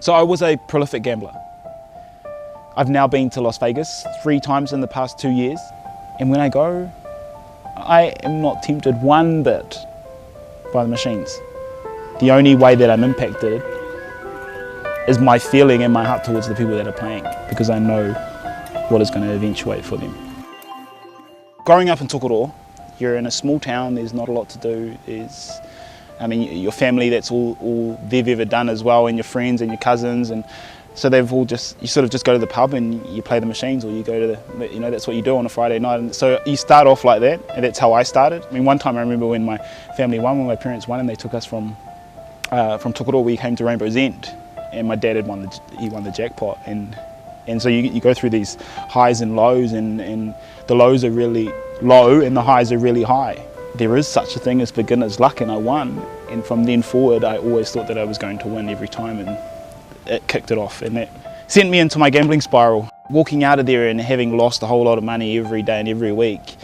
So I was a prolific gambler. I've now been to Las Vegas 3 times in the past 2 years, and when I go, I am not tempted one bit by the machines. The only way that I'm impacted is my feeling and my heart towards the people that are playing, because I know what is going to eventuate for them. Growing up in Tokoroa, you're in a small town, there's not a lot to do. Your family, that's all they've ever done as well, and your friends and your cousins, and so they've all you sort of just go to the pub and you play the machines, or you go to that's what you do on a Friday night. And so you start off like that, and that's how I started. One time I remember when my family won, when my parents won, and they took us from Tokoroa, we came to Rainbow's End, and my dad had won the jackpot, and so you go through these highs and lows, and the lows are really low and the highs are really high. There is such a thing as beginner's luck, and I won, and from then forward I always thought that I was going to win every time, and it kicked it off, and that sent me into my gambling spiral. Walking out of there and having lost a whole lot of money every day and every week,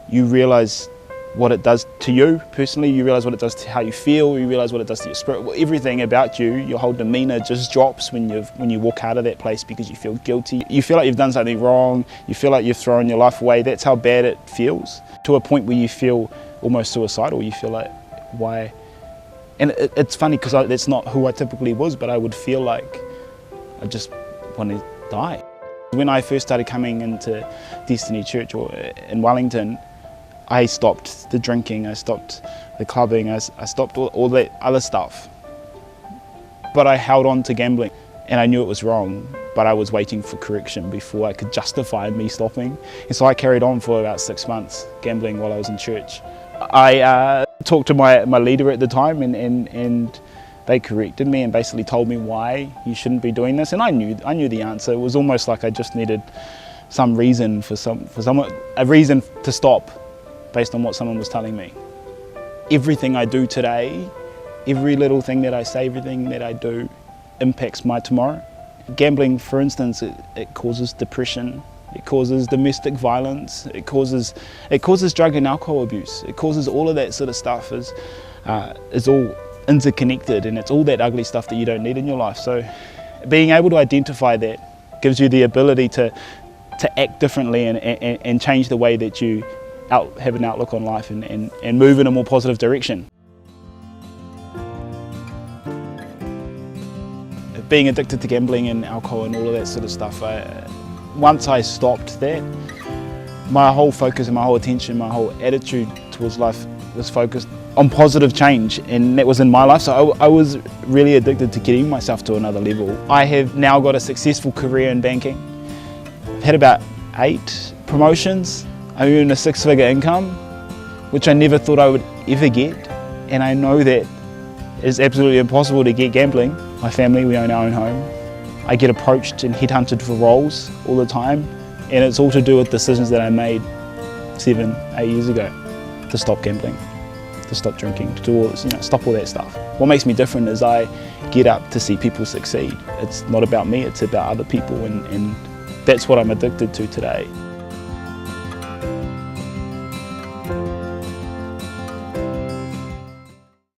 you realise what it does to you personally, you realise what it does to how you feel, you realise what it does to your spirit. Everything about you, your whole demeanour just drops when you walk out of that place, because you feel guilty. You feel like you've done something wrong, you feel like you've thrown your life away. That's how bad it feels, to a point where you feel almost suicidal. You feel like, why? And it's funny, because that's not who I typically was, but I would feel like I just want to die. When I first started coming into Destiny Church in Wellington, I stopped the drinking, I stopped the clubbing, I stopped all that other stuff. But I held on to gambling, and I knew it was wrong, but I was waiting for correction before I could justify me stopping. And so I carried on for about 6 months gambling while I was in church. I talked to my leader at the time, and they corrected me and basically told me why you shouldn't be doing this, and I knew the answer. It was almost like I just needed some reason a reason to stop, based on what someone was telling me. Everything I do today, every little thing that I say, everything that I do impacts my tomorrow. Gambling, for instance, it causes depression, it causes domestic violence, it causes drug and alcohol abuse, it causes all of that sort of stuff. Is all interconnected, and it's all that ugly stuff that you don't need in your life. So being able to identify that gives you the ability to act differently and change the way that you have an outlook on life, and move in a more positive direction. Being addicted to gambling and alcohol and all of that sort of stuff, once I stopped that, my whole focus and my whole attention, my whole attitude towards life was focused on positive change, and that was in my life. So I was really addicted to getting myself to another level. I have now got a successful career in banking. I've had about 8 promotions. I earn a 6-figure income, which I never thought I would ever get, and I know that it's absolutely impossible to get gambling. My family, we own our own home. I get approached and headhunted for roles all the time, and it's all to do with decisions that I made 7, 8 years ago, to stop gambling, to stop drinking, to do all this, stop all that stuff. What makes me different is I get up to see people succeed. It's not about me, it's about other people, and that's what I'm addicted to today.